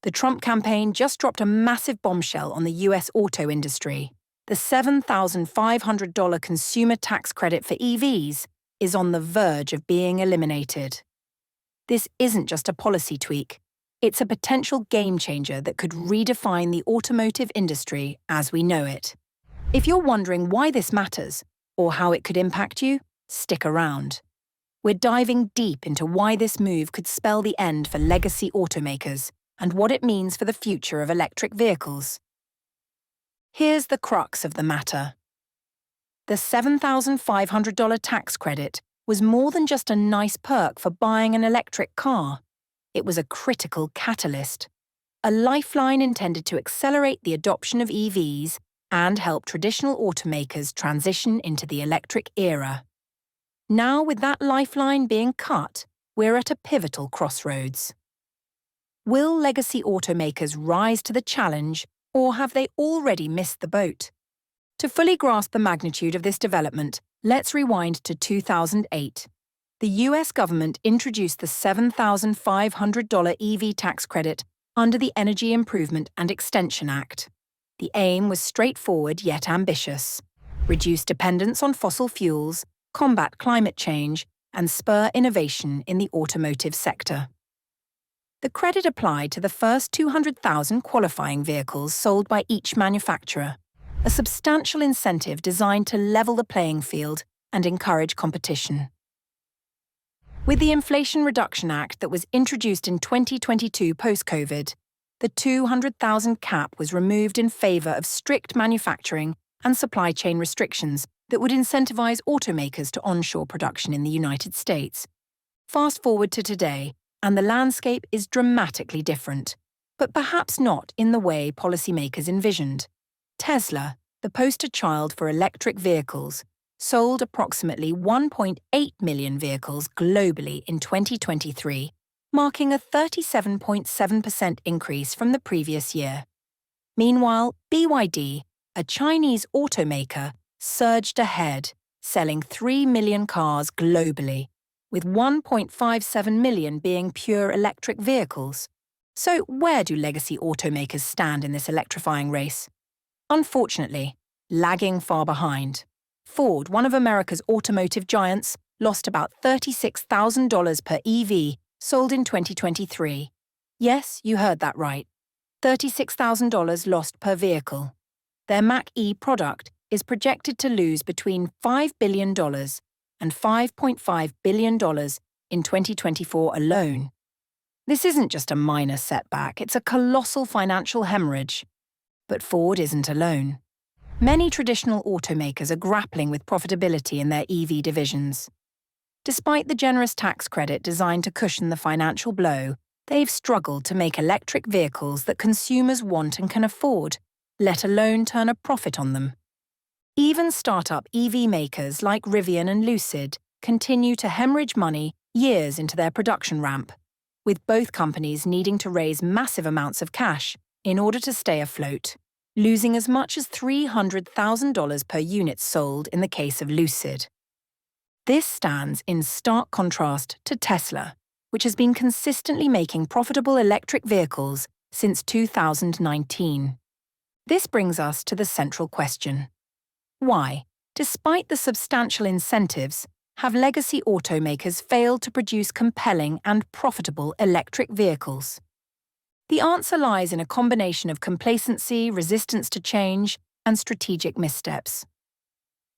The Trump campaign just dropped a massive bombshell on the US auto industry. The $7,500 consumer tax credit for EVs is on the verge of being eliminated. This isn't just a policy tweak. It's a potential game changer that could redefine the automotive industry as we know it. If you're wondering why this matters, or how it could impact you, stick around. We're diving deep into why this move could spell the end for legacy automakers and what it means for the future of electric vehicles. Here's the crux of the matter. The $7,500 tax credit was more than just a nice perk for buying an electric car. It was a critical catalyst, a lifeline intended to accelerate the adoption of EVs and help traditional automakers transition into the electric era. Now, with that lifeline being cut, we're at a pivotal crossroads. Will legacy automakers rise to the challenge, or have they already missed the boat? To fully grasp the magnitude of this development, let's rewind to 2008. The US government introduced the $7,500 EV tax credit under the Energy Improvement and Extension Act. The aim was straightforward yet ambitious: reduce dependence on fossil fuels, combat climate change, and spur innovation in the automotive sector. The credit applied to the first 200,000 qualifying vehicles sold by each manufacturer, a substantial incentive designed to level the playing field and encourage competition. With the Inflation Reduction Act that was introduced in 2022 post-COVID, the 200,000 cap was removed in favor of strict manufacturing and supply chain restrictions that would incentivize automakers to onshore production in the United States. Fast forward to today, and the landscape is dramatically different, but perhaps not in the way policymakers envisioned. Tesla, the poster child for electric vehicles, sold approximately 1.8 million vehicles globally in 2023, marking a 37.7% increase from the previous year. Meanwhile, BYD, a Chinese automaker, surged ahead, selling 3 million cars globally, with 1.57 million being pure electric vehicles. So where do legacy automakers stand in this electrifying race? Unfortunately, lagging far behind. Ford, one of America's automotive giants, lost about $36,000 per EV sold in 2023. Yes, you heard that right. $36,000 lost per vehicle. Their Mach-E product is projected to lose between $5 billion and $5.5 billion in 2024 alone. This isn't just a minor setback, it's a colossal financial hemorrhage. But Ford isn't alone. Many traditional automakers are grappling with profitability in their EV divisions. Despite the generous tax credit designed to cushion the financial blow, they've struggled to make electric vehicles that consumers want and can afford, let alone turn a profit on them. Even startup EV makers like Rivian and Lucid continue to hemorrhage money years into their production ramp, with both companies needing to raise massive amounts of cash in order to stay afloat, losing as much as $300,000 per unit sold in the case of Lucid. This stands in stark contrast to Tesla, which has been consistently making profitable electric vehicles since 2019. This brings us to the central question. Why, despite the substantial incentives, have legacy automakers failed to produce compelling and profitable electric vehicles? The answer lies in a combination of complacency, resistance to change, and strategic missteps.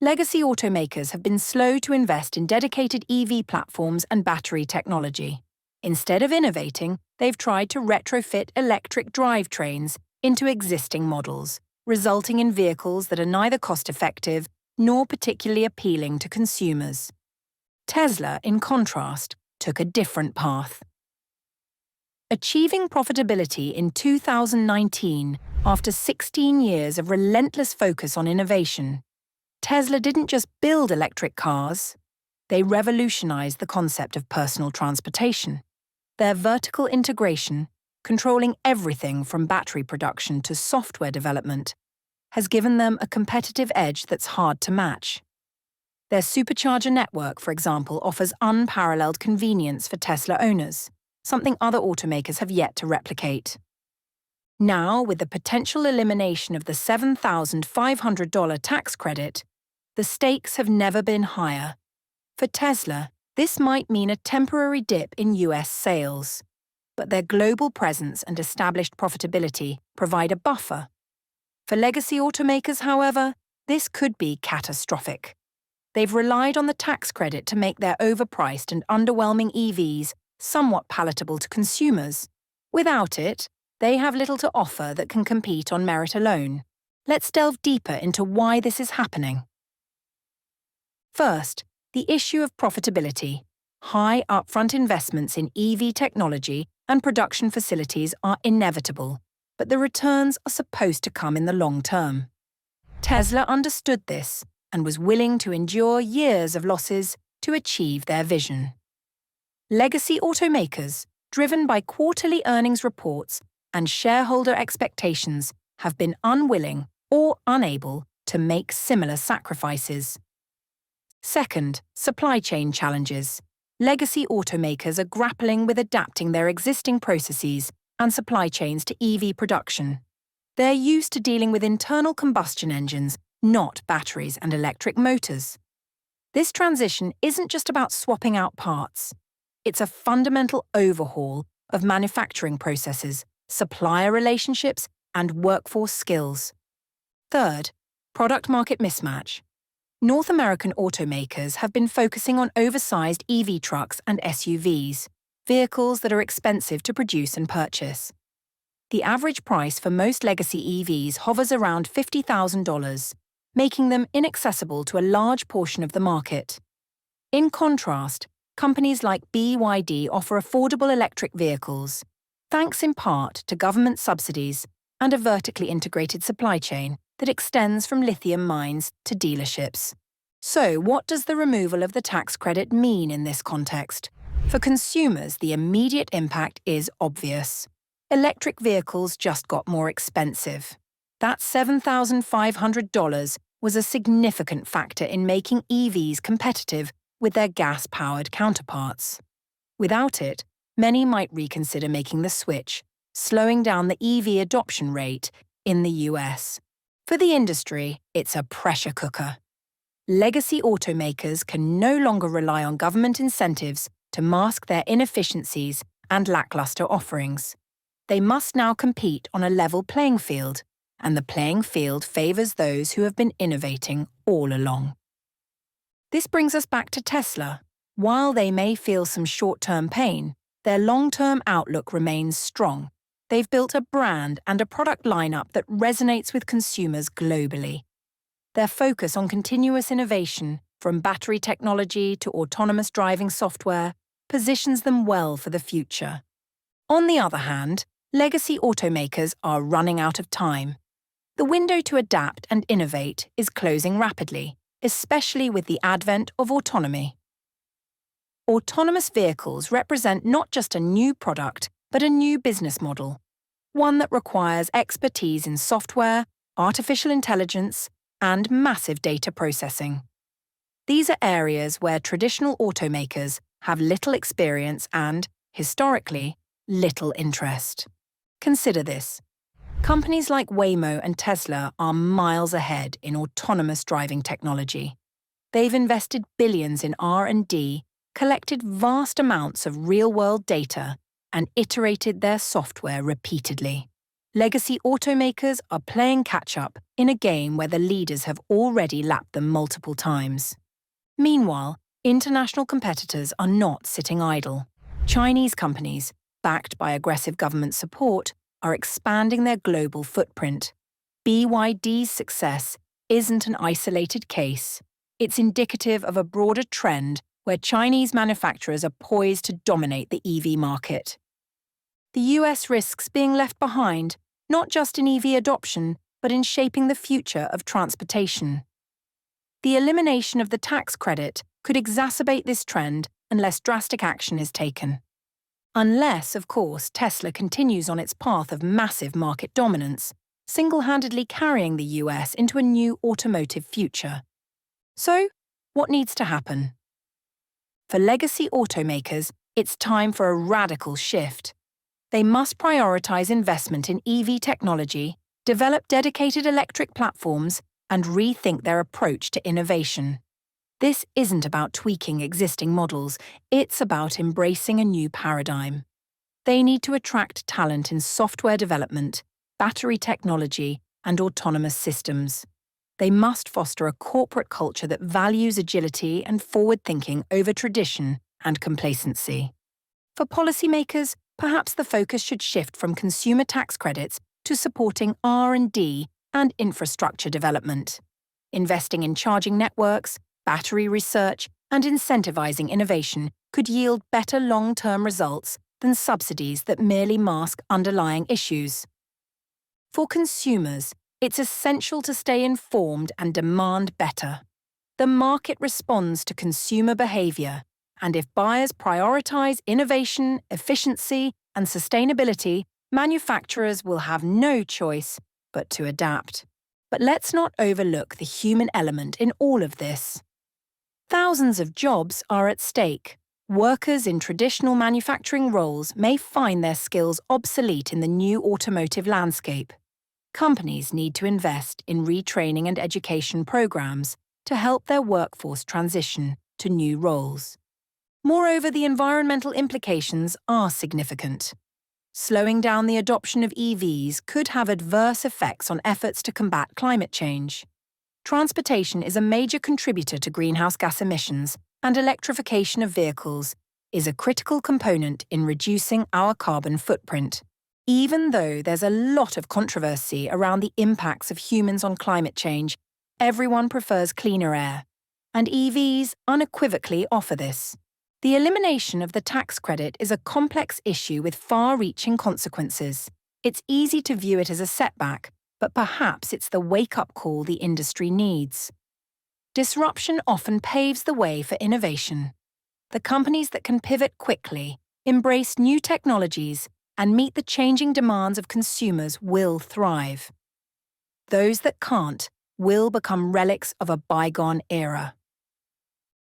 Legacy automakers have been slow to invest in dedicated EV platforms and battery technology. Instead of innovating, they've tried to retrofit electric drivetrains into existing models, resulting in vehicles that are neither cost-effective nor particularly appealing to consumers. Tesla, in contrast, took a different path. Achieving profitability in 2019 after 16 years of relentless focus on innovation, Tesla didn't just build electric cars, they revolutionized the concept of personal transportation. Their vertical integration, controlling everything from battery production to software development, has given them a competitive edge that's hard to match. Their supercharger network, for example, offers unparalleled convenience for Tesla owners, something other automakers have yet to replicate. Now, with the potential elimination of the $7,500 tax credit, the stakes have never been higher. For Tesla, this might mean a temporary dip in US sales, but their global presence and established profitability provide a buffer. For legacy automakers, however, this could be catastrophic. They've relied on the tax credit to make their overpriced and underwhelming EVs somewhat palatable to consumers. Without it, they have little to offer that can compete on merit alone. Let's delve deeper into why this is happening. First, the issue of profitability. High upfront investments in EV technology and production facilities are inevitable, but the returns are supposed to come in the long term. Tesla understood this and was willing to endure years of losses to achieve their vision. Legacy automakers, driven by quarterly earnings reports and shareholder expectations, have been unwilling or unable to make similar sacrifices. Second, supply chain challenges. Legacy automakers are grappling with adapting their existing processes and supply chains to EV production. They're used to dealing with internal combustion engines, not batteries and electric motors. This transition isn't just about swapping out parts. It's a fundamental overhaul of manufacturing processes, supplier relationships, and workforce skills. Third, product-market mismatch. North American automakers have been focusing on oversized EV trucks and SUVs, vehicles that are expensive to produce and purchase. The average price for most legacy EVs hovers around $50,000, making them inaccessible to a large portion of the market. In contrast, companies like BYD offer affordable electric vehicles, thanks in part to government subsidies and a vertically integrated supply chain that extends from lithium mines to dealerships. So, what does the removal of the tax credit mean in this context? For consumers, the immediate impact is obvious. Electric vehicles just got more expensive. That $7,500 was a significant factor in making EVs competitive with their gas-powered counterparts. Without it, many might reconsider making the switch, slowing down the EV adoption rate in the US. For the industry, it's a pressure cooker. Legacy automakers can no longer rely on government incentives to mask their inefficiencies and lackluster offerings. They must now compete on a level playing field, and the playing field favors those who have been innovating all along. This brings us back to Tesla. While they may feel some short-term pain, their long-term outlook remains strong. They've built a brand and a product lineup that resonates with consumers globally. Their focus on continuous innovation, from battery technology to autonomous driving software, positions them well for the future. On the other hand, legacy automakers are running out of time. The window to adapt and innovate is closing rapidly, especially with the advent of autonomy. Autonomous vehicles represent not just a new product, but a new business model, one that requires expertise in software, artificial intelligence, and massive data processing. These are areas where traditional automakers have little experience and, historically, little interest. Consider this. Companies like Waymo and Tesla are miles ahead in autonomous driving technology. They've invested billions in R&D, collected vast amounts of real-world data, and iterated their software repeatedly. Legacy automakers are playing catch-up in a game where the leaders have already lapped them multiple times. Meanwhile, international competitors are not sitting idle. Chinese companies, backed by aggressive government support, are expanding their global footprint. BYD's success isn't an isolated case. It's indicative of a broader trend where Chinese manufacturers are poised to dominate the EV market. The US risks being left behind, not just in EV adoption, but in shaping the future of transportation. The elimination of the tax credit could exacerbate this trend unless drastic action is taken. Unless, of course, Tesla continues on its path of massive market dominance, single-handedly carrying the US into a new automotive future. So, what needs to happen? For legacy automakers, it's time for a radical shift. They must prioritize investment in EV technology, develop dedicated electric platforms, and rethink their approach to innovation. This isn't about tweaking existing models, it's about embracing a new paradigm. They need to attract talent in software development, battery technology, and autonomous systems. They must foster a corporate culture that values agility and forward-thinking over tradition and complacency. For policymakers, perhaps the focus should shift from consumer tax credits to supporting R&D and infrastructure development. Investing in charging networks, battery research, and incentivizing innovation could yield better long-term results than subsidies that merely mask underlying issues. For consumers, it's essential to stay informed and demand better. The market responds to consumer behavior, and if buyers prioritize innovation, efficiency, and sustainability, manufacturers will have no choice but to adapt. But let's not overlook the human element in all of this. Thousands of jobs are at stake. Workers in traditional manufacturing roles may find their skills obsolete in the new automotive landscape. Companies need to invest in retraining and education programs to help their workforce transition to new roles. Moreover, the environmental implications are significant. Slowing down the adoption of EVs could have adverse effects on efforts to combat climate change. Transportation is a major contributor to greenhouse gas emissions, and electrification of vehicles is a critical component in reducing our carbon footprint. Even though there's a lot of controversy around the impacts of humans on climate change, everyone prefers cleaner air, and EVs unequivocally offer this. The elimination of the tax credit is a complex issue with far-reaching consequences. It's easy to view it as a setback, but perhaps it's the wake-up call the industry needs. Disruption often paves the way for innovation. The companies that can pivot quickly, embrace new technologies, and meet the changing demands of consumers will thrive. Those that can't will become relics of a bygone era.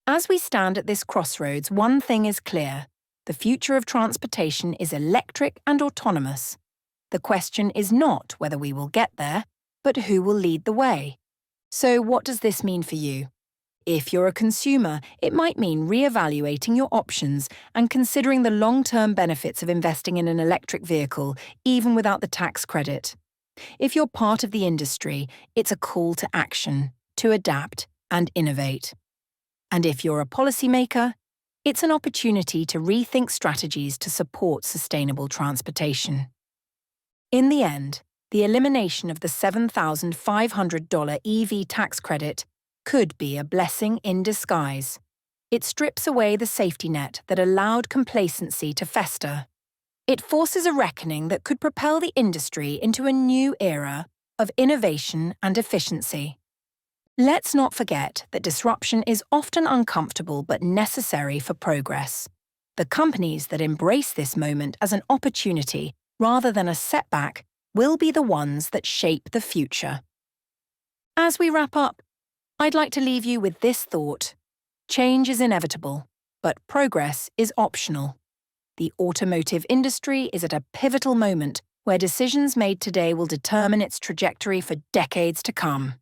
As we stand at this crossroads, one thing is clear. The future of transportation is electric and autonomous. The question is not whether we will get there, but who will lead the way. So what does this mean for you? If you're a consumer, it might mean re-evaluating your options and considering the long-term benefits of investing in an electric vehicle, even without the tax credit. If you're part of the industry, it's a call to action, to adapt and innovate. And if you're a policymaker, it's an opportunity to rethink strategies to support sustainable transportation. In the end, the elimination of the $7,500 EV tax credit could be a blessing in disguise. It strips away the safety net that allowed complacency to fester. It forces a reckoning that could propel the industry into a new era of innovation and efficiency. Let's not forget that disruption is often uncomfortable but necessary for progress. The companies that embrace this moment as an opportunity rather than a setback will be the ones that shape the future. As we wrap up, I'd like to leave you with this thought. Change is inevitable, but progress is optional. The automotive industry is at a pivotal moment where decisions made today will determine its trajectory for decades to come.